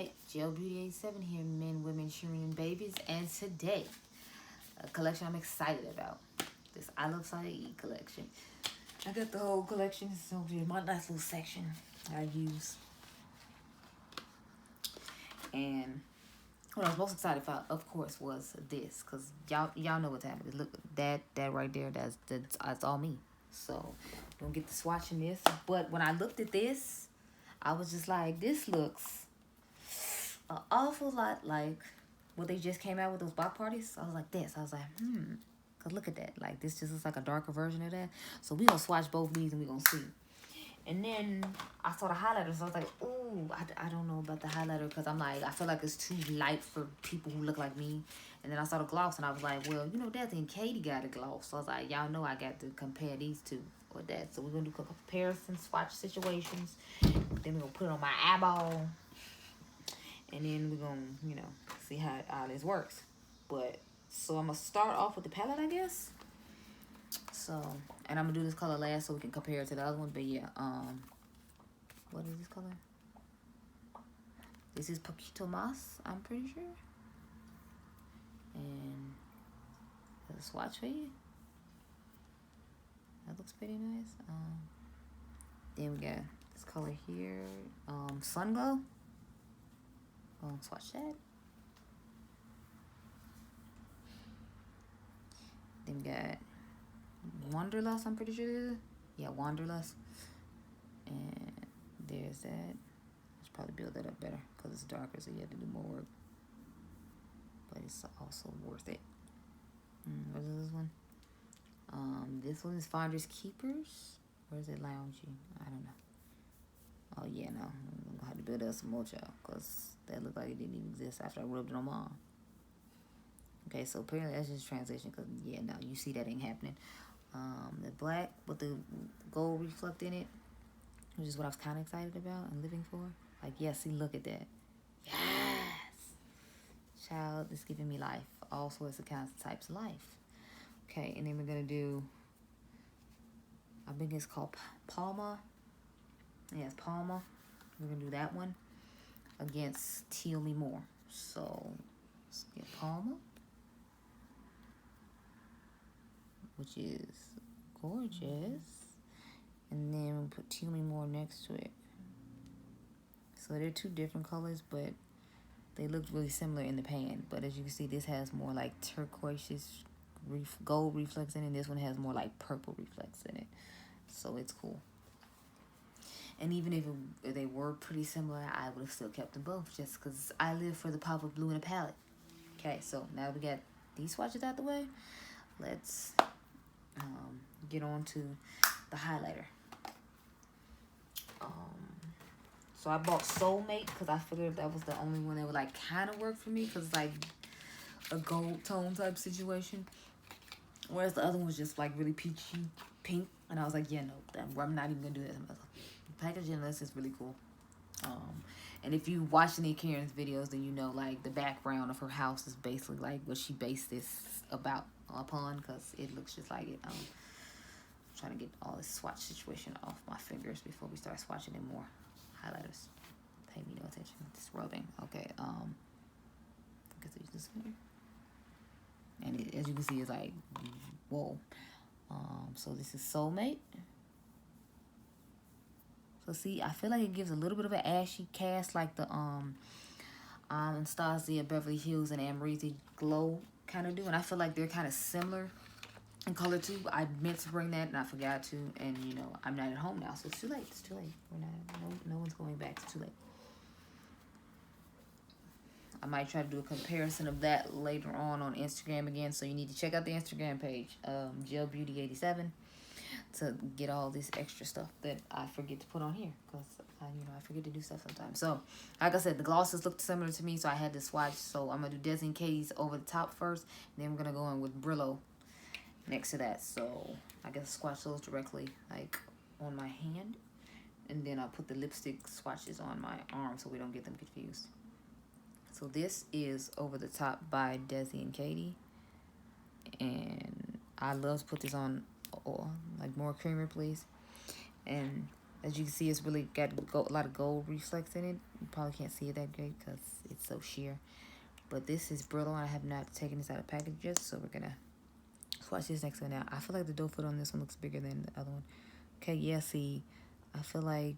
Hey, Gel Beauty 87 here, men, women, children, and babies. And today, a collection I'm excited about. This Iluvsarahii collection. I got the whole collection, so here's my nice little section I use. And what I was most excited about, of course, was this, cause y'all know what's happening. Look, that right there, that's all me. So don't get to swatching this. But when I looked at this, I was just like, this looks an awful lot like what they just came out with those block parties. I was like, this. I was like, cause look at that. Like this just looks like a darker version of that. So we gonna swatch both these and we gonna see. And then I saw the highlighter, so I was like, ooh, I don't know about the highlighter because I'm like, I feel like it's too light for people who look like me. And then I saw the gloss and I was like, well, you know, Desi and Katie got a gloss. So I was like, y'all know I got to compare these two or that. So we're going to do comparison swatch situations. Then we're going to put it on my eyeball. And then we're going to, you know, see how all this works. But, so I'm going to start off with the palette, I guess. So, and I'm going to do this color last so we can compare it to the other one. But yeah, what is this color? This is Poquito Mas, I'm pretty sure. And there's a swatch for you. That looks pretty nice. Then we got this color here, Sun Glow. Swatch that. Then we got Wanderlust, I'm pretty sure it is. Yeah, Wanderlust. And there's that. Let's probably build that up better because it's darker, so you have to do more work. But it's also worth it. What is this one? This one is Finders Keepers. Or is it Loungy? I don't know. Oh, yeah, no. I'm going to have to build up some more, y'all, because that looked like it didn't even exist after I rubbed it on my arm. Okay, so apparently that's just translation because, yeah, no, you see that ain't happening. The black with the gold reflect in it, which is what I was kind of excited about and living for. Like, yeah, see, look at that. Yes! Child, it's giving me life. All sorts of kinds of types of life. Okay, and then we're going to do, I think it's called Palma. Yes, Palma. We're going to do that one against Teal Me More. So, let's get Palma, which is gorgeous. And then we'll put Teal Me More next to it. So they're two different colors, but they look really similar in the pan. But as you can see, this has more like turquoise gold reflex in it. And this one has more like purple reflex in it. So it's cool. And even if they were pretty similar, I would have still kept them both just because I live for the pop of blue in a palette. Okay, so now we got these swatches out the way. Let's get on to the highlighter. So I bought Soulmate because I figured that was the only one that would like kind of work for me because it's like a gold tone type situation. Whereas the other one was just like really peachy pink. And I was like, yeah, no, I'm not even going to do this. The packaging on this is really cool. And if you watch any of Karen's videos, then you know like the background of her house is basically like what she based this upon because it looks just like it. I'm trying to get all this swatch situation off my fingers before we start swatching in more highlighters. Pay me no attention. It's rubbing. Okay. I guess I use this finger. And as you can see, it's like whoa. So this is Soulmate. So see, I feel like it gives a little bit of an ashy cast, like the Anastasia, Beverly Hills, and Amrezy Glow kind of do, and I feel like they're kind of similar in color too. I meant to bring that and I forgot to, and you know I'm not at home now, so it's too late. It's too late. We're not. No one's going back. It's too late. I might try to do a comparison of that later on Instagram again. So you need to check out the Instagram page, Gel Beauty 87, to get all this extra stuff that I forget to put on here because I forget to do stuff sometimes. So like I said, the glosses looked similar to me, so I had to swatch. So I'm gonna do Desi and Katie's over the top first, and then we're gonna go in with Brillo next to that. So I guess swatch those directly like on my hand, and then I'll put the lipstick swatches on my arm so we don't get them confused. So this is Over the Top by Desi and Katie, and I love to put this on like more creamer, please. And As you can see, it's really got a lot of gold reflex in it. You probably can't see it that great because it's so sheer. But this is Brillo. I have not taken this out of package yet, so we're going to swatch this next one out. I feel like the doe foot on this one looks bigger than the other one. Okay, yeah, see, I feel like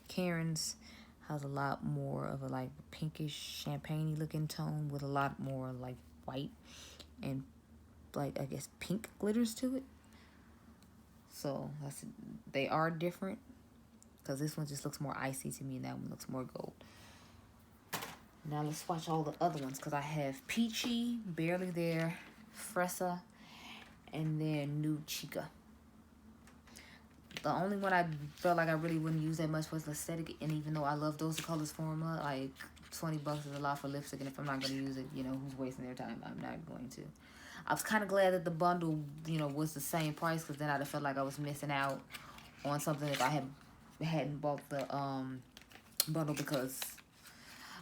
Karen's has a lot more of a like pinkish champagne looking tone with a lot more like white and like I guess pink glitters to it. So they are different because this one just looks more icy to me and that one looks more gold. Now let's swatch all the other ones because I have Peachy, Barely There, Fresa, and then Nude Chica. The only one I felt like I really wouldn't use that much was Aesthetic, and even though I love Those Colors formula, like $20 is a lot for lipstick, and if I'm not going to use it, you know, who's wasting their time? I'm not going to. I was kind of glad that the bundle, you know, was the same price, because then I'd have felt like I was missing out on something if I hadn't bought the bundle, because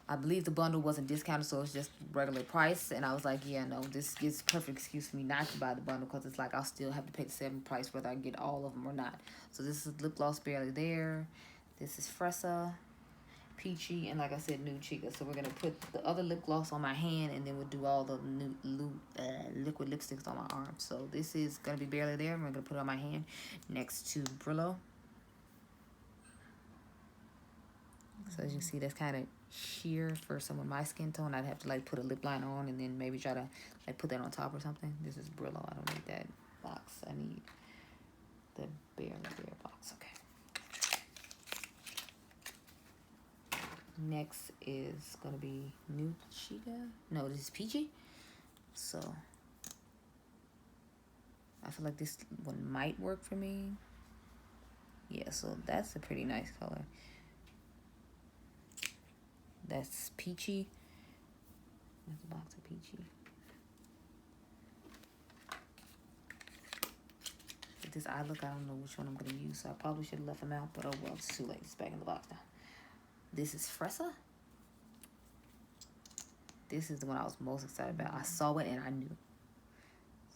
I believe the bundle wasn't discounted, so it's just regular price. And I was like, yeah, no, this gives perfect excuse for me not to buy the bundle, because it's like I'll still have to pay the same price whether I get all of them or not. So this is Lip Gloss Barely There. This is Fresa, Peachy, and like I said, Nude Chica. So we're going to put the other lip gloss on my hand, and then we'll do all the liquid lipsticks on my arm. So this is going to be Barely There. I'm going to put it on my hand next to Brillo. So as you can see, that's kind of sheer for someone my skin tone. I'd have to like put a lip liner on and then maybe try to like put that on top or something. This is Brillo. I don't need that box. I need the Barely There box. Okay. Next is gonna be Nude Chica. No, this is Peachy. So I feel like this one might work for me. Yeah, so that's a pretty nice color. That's Peachy. There's a box of Peachy. With this eye look, I don't know which one I'm going to use, so I probably should have left them out, but oh well, it's too late. It's back in the box now. This is Fresa. This is the one I was most excited about. I saw it and I knew.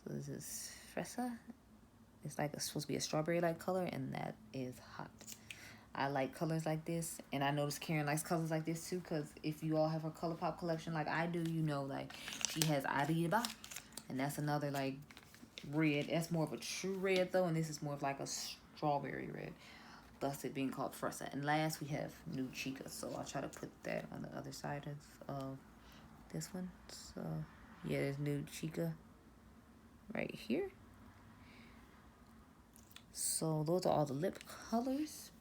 So this is Fresa. It's like it's supposed to be a strawberry-like color, and that is hot. I like colors like this, and I notice Karen likes colors like this too, because if you all have her ColourPop collection like I do, you know, like, she has Arriba, and that's another, like, red. That's more of a true red, though, and this is more of, like, a strawberry red, thus it being called Fresa. And last, we have Nude Chica, so I'll try to put that on the other side of this one. So, yeah, there's Nude Chica right here. So, those are all the lip colors.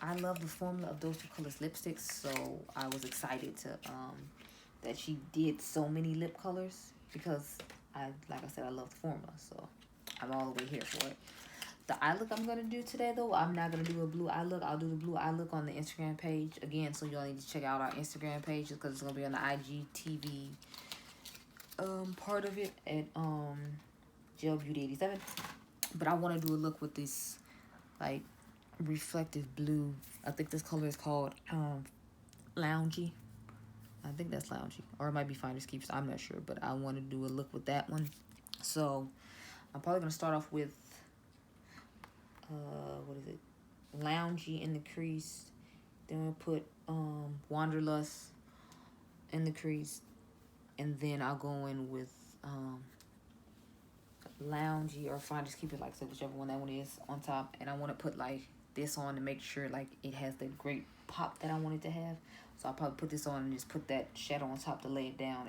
I love the formula of those two colors lipsticks, so I was excited to that she did so many lip colors, because like I said, I love the formula, so I'm all the way here for it. The eye look I'm gonna do today, though, I'm not gonna do a blue eye look. I'll do the blue eye look on the Instagram page again, so y'all need to check out our Instagram page, because it's gonna be on the IGTV part of it at Gel Beauty 87. But I want to do a look with this, like, reflective blue. I think this color is called Loungy. I think that's Loungy. Or it might be Finders Keepers. I'm not sure. But I want to do a look with that one. So, I'm probably going to start off with, what is it? Loungy in the crease. Then we'll put Wanderlust in the crease. And then I'll go in with Loungy or Finders Keepers, like I said, whichever one that one is, on top. And I want to put like this on to make sure like it has the great pop that I want it to have. So I'll probably put this on and just put that shadow on top to lay it down,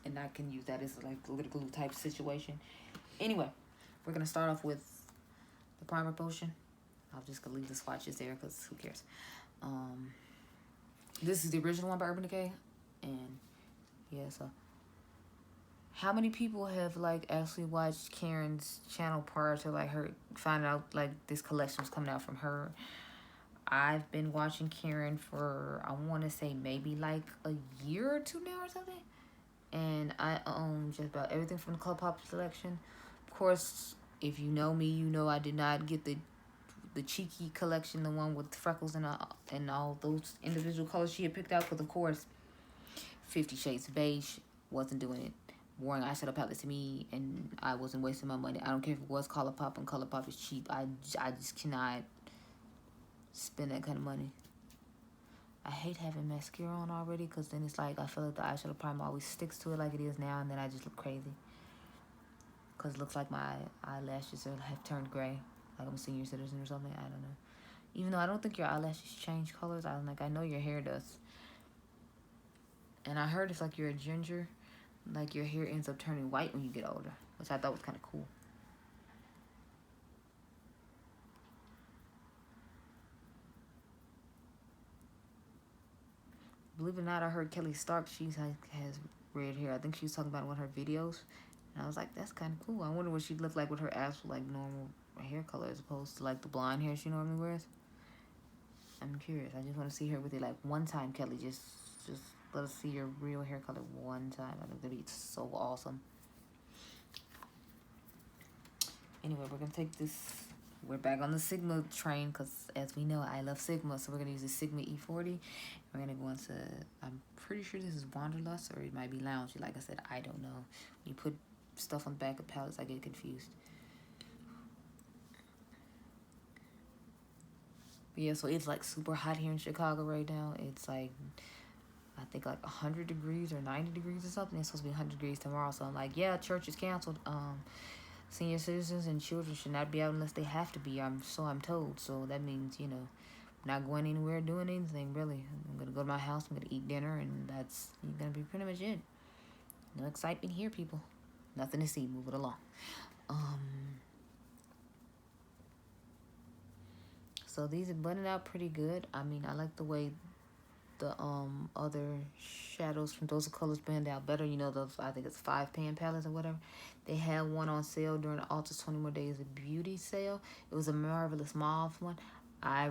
and I can use that as like glitter glue type situation. Anyway, we're gonna start off with the primer potion. I'll just leave the swatches there because who cares. This is the original one by Urban Decay, and yeah, so how many people have like actually watched Karen's channel prior to like her finding out like this collection was coming out from her? I've been watching Karen for, I want to say maybe like a year or two now or something, and I own just about everything from the ColourPop selection. Of course, if you know me, you know I did not get the cheeky collection, the one with freckles and all those individual colors she had picked out, because of course 50 Shades of Beige wasn't doing it. boring eyeshadow palette to me, and I wasn't wasting my money. I don't care if it was ColourPop, and ColourPop is cheap. I just cannot spend that kind of money. I hate having mascara on already, because then it's like I feel like the eyeshadow primer always sticks to it like it is now, and then I just look crazy. Because it looks like my eyelashes have turned gray, like I'm a senior citizen or something. I don't know. Even though I don't think your eyelashes change colors, I know your hair does. And I heard it's like you're a ginger, like your hair ends up turning white when you get older, which I thought was kind of cool. Believe it or not, I heard Kelly Stark, she has red hair. I think she was talking about it in one of her videos. And I was like, that's kind of cool. I wonder what she'd look like with her actual, like, normal hair color as opposed to, like, the blonde hair she normally wears. I'm curious. I just want to see her with it, like, one time, Kelly. Just let us see your real hair color one time. I think that'd be so awesome. Anyway, we're going to take this. We're back on the Sigma train because, as we know, I love Sigma. So we're going to use the Sigma E40. We're going to go into, I'm pretty sure this is Wanderlust, or it might be Loungy. Like I said, I don't know. When you put stuff on the back of palettes, I get confused. But yeah, so it's like super hot here in Chicago right now. It's like, I think like 100 degrees or 90 degrees or something. It's supposed to be 100 degrees tomorrow. So I'm like, yeah, church is canceled. Senior citizens and children should not be out unless they have to be. I'm told. So that means, you know, not going anywhere, doing anything, really. I'm going to go to my house, I'm going to eat dinner, and that's going to be pretty much it. No excitement here, people. Nothing to see. Move it along. So these are blending out pretty good. I mean, I like the way the other shadows from those colors blend out better. You know, those, I think it's 5-pan palettes or whatever. They had one on sale during the Ulta's 20 More Days of Beauty sale. It was a Marvelous Mauve one. I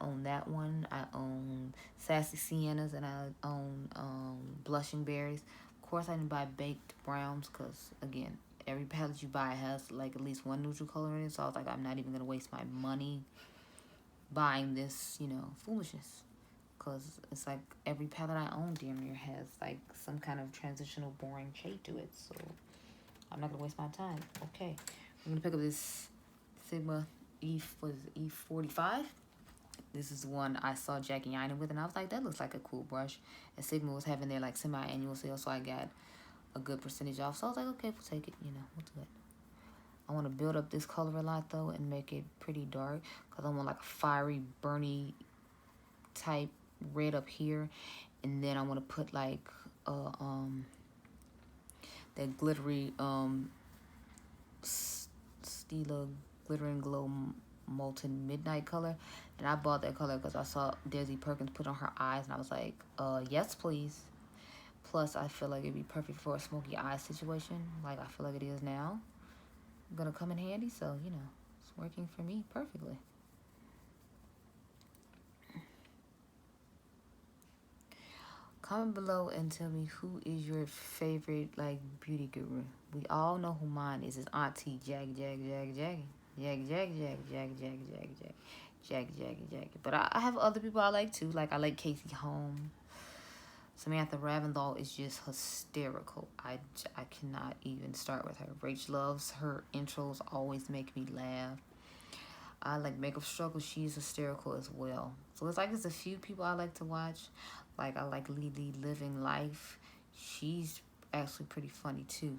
own that one. I own Sassy Siennas, and I own Blushing Berries. Of course, I didn't buy Baked Browns because, again, every palette you buy has like at least one neutral color in it. So I was like, I'm not even going to waste my money buying this, you know, foolishness. Because it's like every palette I own damn near has like some kind of transitional boring shade to it. So I'm not going to waste my time. Okay. I'm going to pick up this Sigma E45. This is the one I saw Jackie Ina with, and I was like, that looks like a cool brush. And Sigma was having their like semi-annual sale, so I got a good percentage off. So I was like, okay, we'll take it, you know, we'll do it. I want to build up this color a lot, though, and make it pretty dark, because I want like a fiery, burny type red up here. And then I want to put like that glittery Stila Glitter and Glow Molten Midnight color. And I bought that color because I saw Desi Perkins put on her eyes, and I was like, yes, please. Plus, I feel like it'd be perfect for a smoky eye situation, like I feel like it is now. Gonna come in handy, so, you know, it's working for me perfectly. Comment below and tell me who is your favorite, like, beauty guru. We all know who mine is. It's Auntie Jaggy. But I have other people I like too. Like, I like Casey Holmes. Samantha Ravindall is just hysterical. I cannot even start with her. Rach loves her intros, always make me laugh. I like Makeup Struggle. She's hysterical as well. So it's like there's a few people I like to watch. Like, I like Lily Living Life. She's actually pretty funny too.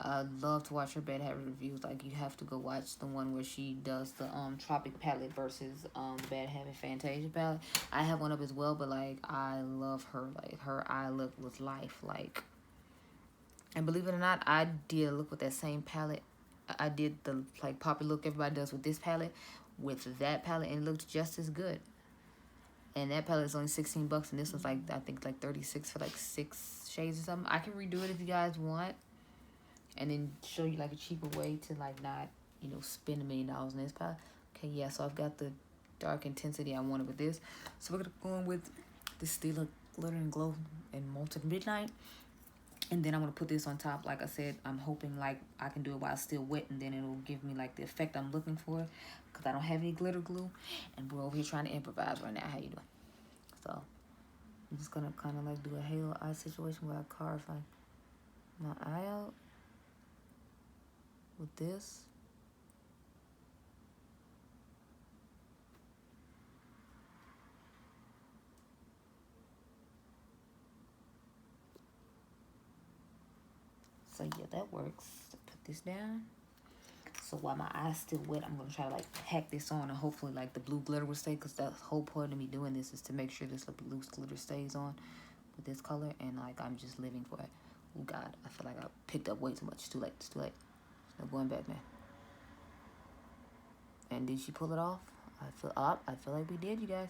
I love to watch her Bad Habit reviews. Like, you have to go watch the one where she does the Tropic palette versus Bad Habit Fantasia palette. I have one up as well, but like, I love her. Like, her eye look with life. Like, and believe it or not, I did a look with that same palette. I did the like poppy look everybody does with this palette, with that palette, and it looked just as good. And that palette is only $16, and this was like, I think like 36 for like 6 shades or something. I can redo it if you guys want, and then show you like a cheaper way to like not, you know, spend $1 million in this palette. Okay, yeah, so I've got the dark intensity I wanted with this. So we're gonna go in with this Stila Glitter and Glow and Molten Midnight. And then I'm going to put this on top. Like I said, I'm hoping like I can do it while it's still wet, and then it'll give me like the effect I'm looking for, because I don't have any glitter glue. And we're over here trying to improvise right now. How you doing? So I'm just going to kind of like do a halo eye situation where I carve like my eye out with this. So yeah, that works. Put this down. So while my eye's still wet, I'm gonna try to like pack this on, and hopefully like the blue glitter will stay, because the whole point of me doing this is to make sure this blue glitter stays on with this color, and like I'm just living for it. Oh God, I feel like I picked up way too much. It's too late. It's too late. There's no going back, man. And did she pull it off? I feel like we did, you guys.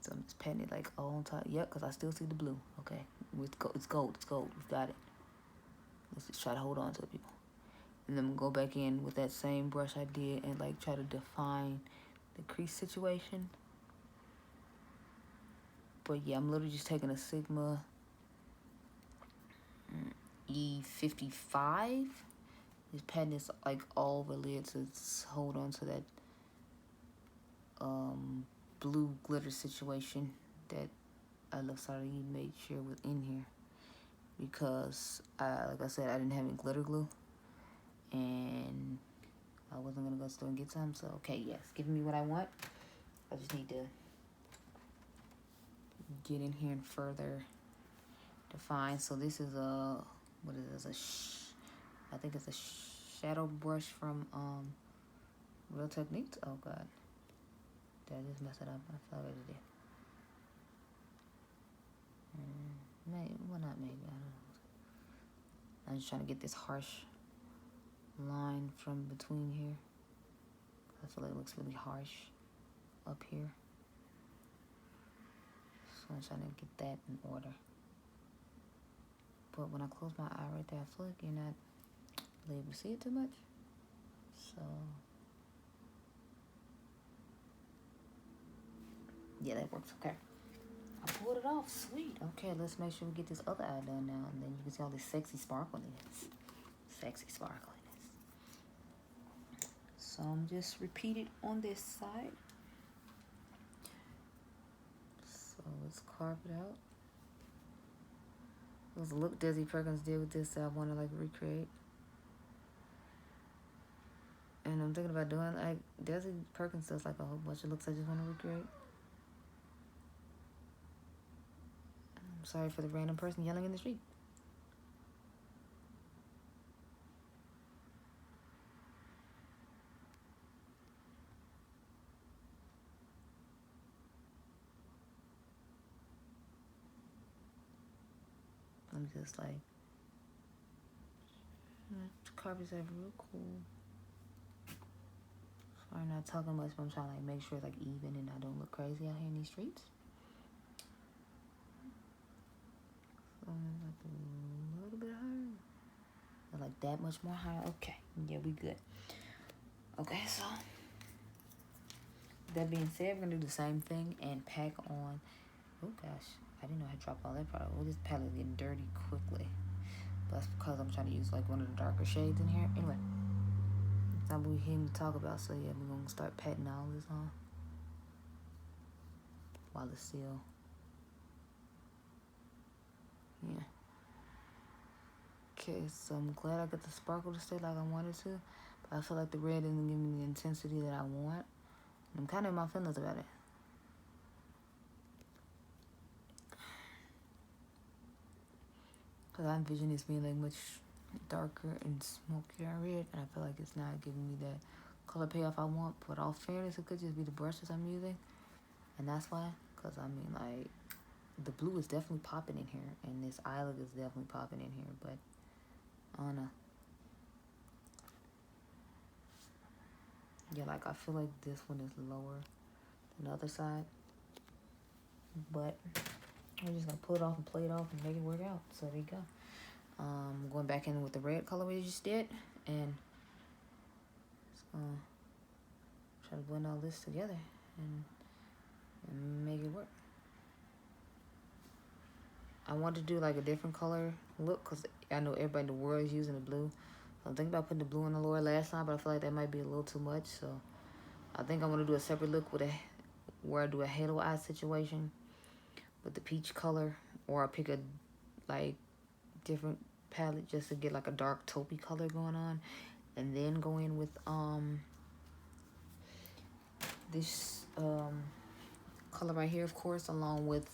So I'm just patting it like all on top. Yep, because I still see the blue. Okay, it's gold. It's gold. It's gold. We've got it. Let's just try to hold on to it, people. And then I'm gonna go back in with that same brush I did and like try to define the crease situation. But yeah, I'm literally just taking a Sigma E55. Just patting this like all over the lid to hold on to that blue glitter situation that Iluvsarahii made sure was in here, because like I said, I didn't have any glitter glue and I wasn't gonna go to the store and get some. So okay, yes, giving me what I want. I just need to get in here and further define. So this is a, what is this, I think it's a shadow brush from Real Techniques. Oh God, did I just mess it up? I thought I already did. Maybe, well, not maybe, I don't know. I'm just trying to get this harsh line from between here. I feel like it looks really harsh up here. So I'm trying to get that in order. But when I close my eye right there, I feel like you're not able to see it too much. So yeah, that works. Okay, I pulled it off. Sweet. Okay, let's make sure we get this other eye done now, and then you can see all this sexy sparkliness. Sexy sparkliness. So I'm just repeat it on this side. So let's carve it out. It was a look Desi Perkins did with this that I want to like recreate. And I'm thinking about doing like Desi Perkins does like a whole bunch of looks I just want to recreate. I'm sorry for the random person yelling in the street. I'm just like, carve this out real cool. Sorry, I'm not talking much, but I'm trying to like make sure it's like even and I don't look crazy out here in these streets. So like a little bit higher. Or like that much more higher. Okay, yeah, we good. Okay, so that being said, we're gonna do the same thing and pack on. Oh gosh, I didn't know I dropped all that product. Oh, this palette is getting dirty quickly. But that's because I'm trying to use like one of the darker shades in here. Anyway, it's not what we came to talk about. So yeah, we're gonna start patting all this on while it's still, yeah. Okay, so I'm glad I got the sparkle to stay like I wanted to. But I feel like the red isn't giving me the intensity that I want. And I'm kind of in my feelings about it. Because I envision this being like much darker and smokier red, and I feel like it's not giving me that color payoff I want. But all fairness, it could just be the brushes I'm using, and that's why. Because I mean, like, the blue is definitely popping in here, and this eye look is definitely popping in here, but I don't know. Yeah, like I feel like this one is lower than the other side, but we're just gonna pull it off and play it off and make it work out. So there you go. Going back in with the red color we just did, and just gonna try to blend all this together and make it work. I want to do like a different color look because I know everybody in the world is using the blue. So I'm thinking about putting the blue on the lower lash line, but I feel like that might be a little too much. So I think I'm gonna do a separate look with where I do a halo eye situation with the peach color, or I pick a like different palette just to get like a dark taupey color going on, and then go in with this color right here, of course, along with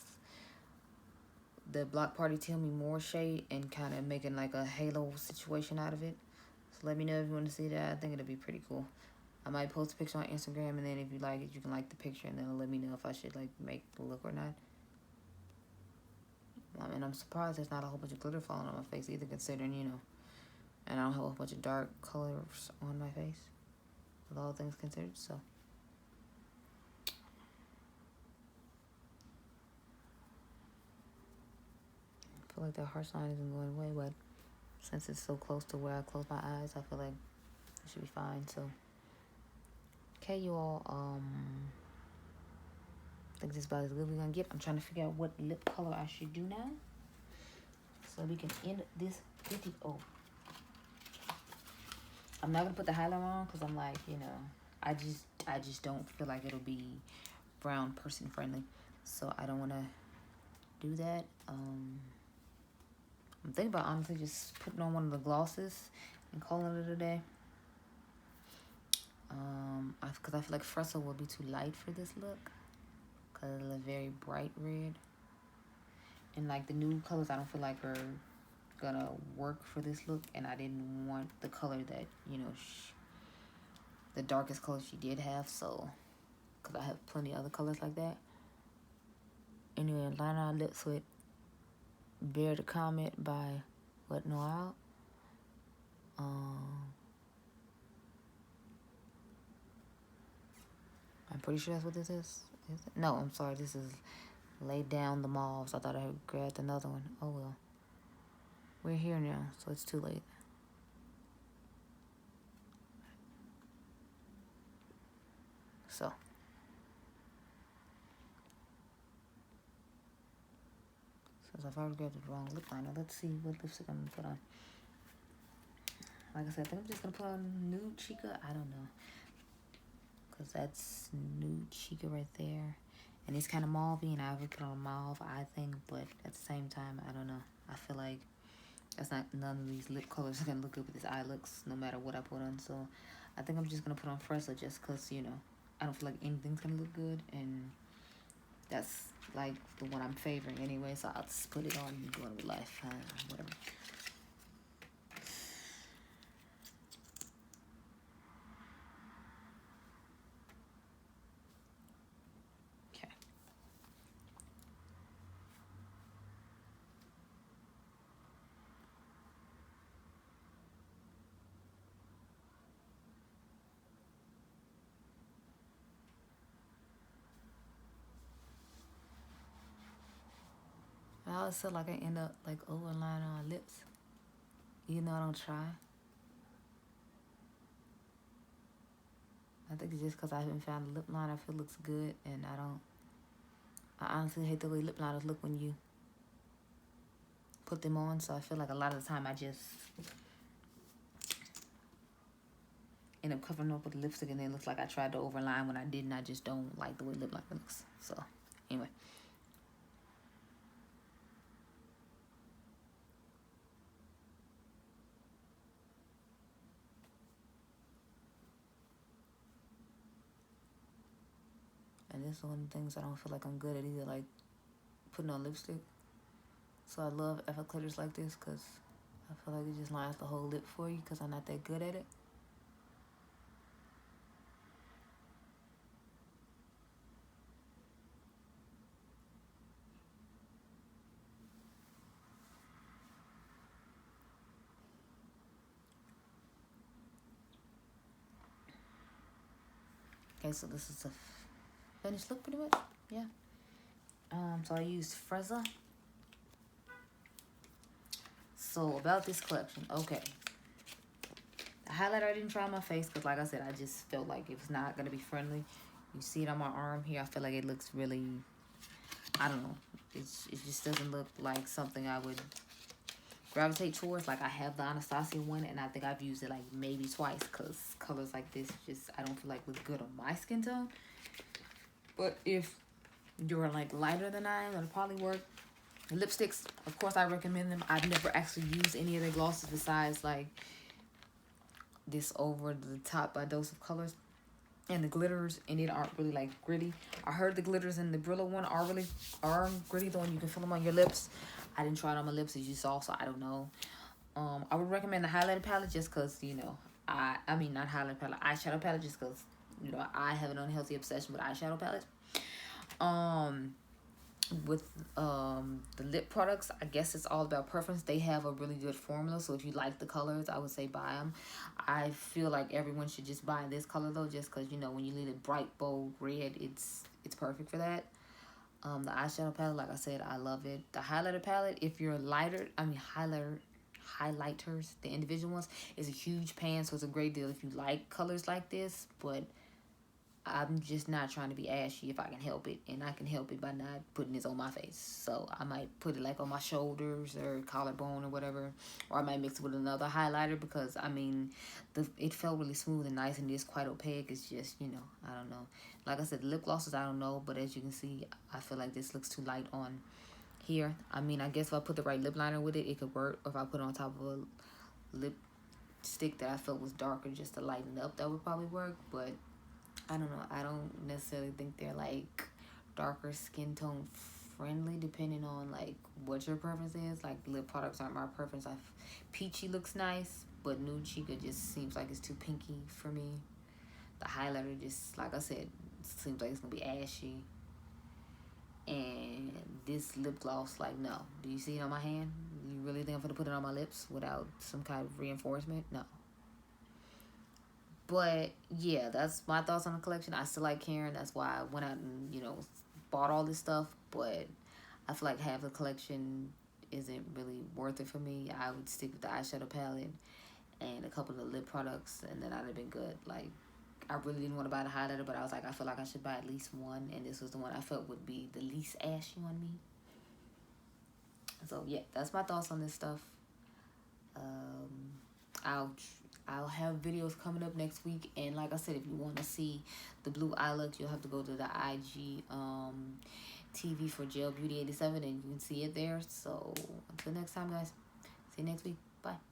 the Block Party Tell Me More shade, and kind of making like a halo situation out of it. So let me know if you want to see that. I think it'll be pretty cool. I might post a picture on Instagram, and then if you like it, you can like the picture, and then it'll let me know if I should like make the look or not. I mean, I'm surprised there's not a whole bunch of glitter falling on my face either, considering, you know, and I don't have a bunch of dark colors on my face, with all things considered, so. I feel like that harsh line isn't going away, but since it's so close to where I close my eyes, I feel like it should be fine, so. Okay, you all, I think this is about as good as we're gonna get. I'm trying to figure out what lip color I should do now, so we can end this video. I'm not gonna put the highlighter on because I'm like, you know, I just don't feel like it'll be brown person friendly, so I don't want to do that. I'm thinking about honestly just putting on one of the glosses and calling it a day. Because I feel like Fresco will be too light for this look, because it's a very bright red, and like the new colors I don't feel like are gonna work for this look, and I didn't want the color that, you know, the darkest color she did have, so, because I have plenty of other colors like that. Anyway, line our lips with Bear to Comment by What Noel. I'm pretty sure that's what this is. No, I'm sorry, this is Lay Down the Mauves. I thought I had grabbed another one. Oh well. We're here now, so it's too late. So. Since I've already grabbed the wrong lip liner, let's see what lipstick I'm gonna put on. Like I said, I think I'm just gonna put on Nude Chica. I don't know, because that's Nude Chica right there. And it's kind of mauve-y, and I would put on mauve, I think, but at the same time, I don't know. I feel like that's not, none of these lip colors are gonna look good with this eye looks, no matter what I put on. So I think I'm just gonna put on Fresco just because, you know, I don't feel like anything's gonna look good, and that's like the one I'm favoring anyway, so I'll just put it on and go on with life, whatever. I always feel like I end up like overlining on my lips, even though I don't try. I think it's just because I haven't found a lip liner I feel looks good, and I honestly hate the way lip liners look when you put them on, so I feel like a lot of the time I just end up covering up with lipstick, and then it looks like I tried to overline when I didn't. I just don't like the way lip liner looks. So, anyway. And this is one of the things I don't feel like I'm good at either, like putting on lipstick. So I love effort glitters like this, because I feel like it just lines the whole lip for you, because I'm not that good at it. Okay, so this is a finished look pretty much, yeah. So I used Fresco. So about this collection, okay. The highlighter I didn't try on my face because, like I said, I just felt like it was not going to be friendly. You see it on my arm here. I feel like it looks really, I don't know. It just doesn't look like something I would gravitate towards. Like, I have the Anastasia one, and I think I've used it like maybe twice, because colors like this just, I don't feel like look good on my skin tone. But if you're like lighter than I am, it'll probably work. Lipsticks, of course, I recommend them. I've never actually used any of their glosses besides like this over the top by Dose of Colors and the glitters, and it aren't really like gritty. I heard the glitters in the Brillo one are gritty, the one you can feel them on your lips. I didn't try it on my lips as you saw, so I don't know. I would recommend the highlighter palette just because, you know, I mean not highlighter palette, eyeshadow palette, just because, you know, I have an unhealthy obsession with eyeshadow palettes. With the lip products, I guess it's all about preference. They have a really good formula, so if you like the colors, I would say buy them. I feel like everyone should just buy this color though, just because, you know, when you need a bright bold red, it's perfect for that. The eyeshadow palette, like I said, I love it. The highlighter palette, if you're highlighters, the individual ones, is a huge pan, so it's a great deal if you like colors like this. But I'm just not trying to be ashy if I can help it, and I can help it by not putting this on my face. So I might put it like on my shoulders or collarbone or whatever, or I might mix it with another highlighter because, I mean, it felt really smooth and nice, and it's quite opaque. It's just, you know, I don't know. Like I said, the lip glosses, I don't know, but as you can see, I feel like this looks too light on here. I mean, I guess if I put the right lip liner with it, it could work. Or if I put it on top of a lipstick that I felt was darker just to lighten it up, that would probably work. But I don't know. I don't necessarily think they're like darker skin tone friendly, depending on like what your preference is. Like lip products aren't my preference. Peachy looks nice, but Nude Chica just seems like it's too pinky for me. The highlighter just, like I said, seems like it's gonna be ashy. And this lip gloss, like, no. Do you see it on my hand? You really think I'm gonna put it on my lips without some kind of reinforcement? No. But yeah, that's my thoughts on the collection. I still like Karen. That's why I went out and, you know, bought all this stuff. But I feel like half the collection isn't really worth it for me. I would stick with the eyeshadow palette and a couple of lip products, and then I'd have been good. Like, I really didn't want to buy the highlighter, but I was like, I feel like I should buy at least one, and this was the one I felt would be the least ashy on me. So yeah, that's my thoughts on this stuff. I'll have videos coming up next week, and like I said, if you want to see the blue eye look, you'll have to go to the IG TV for Gel Beauty 87, and you can see it there. So until next time, guys, see you next week. Bye.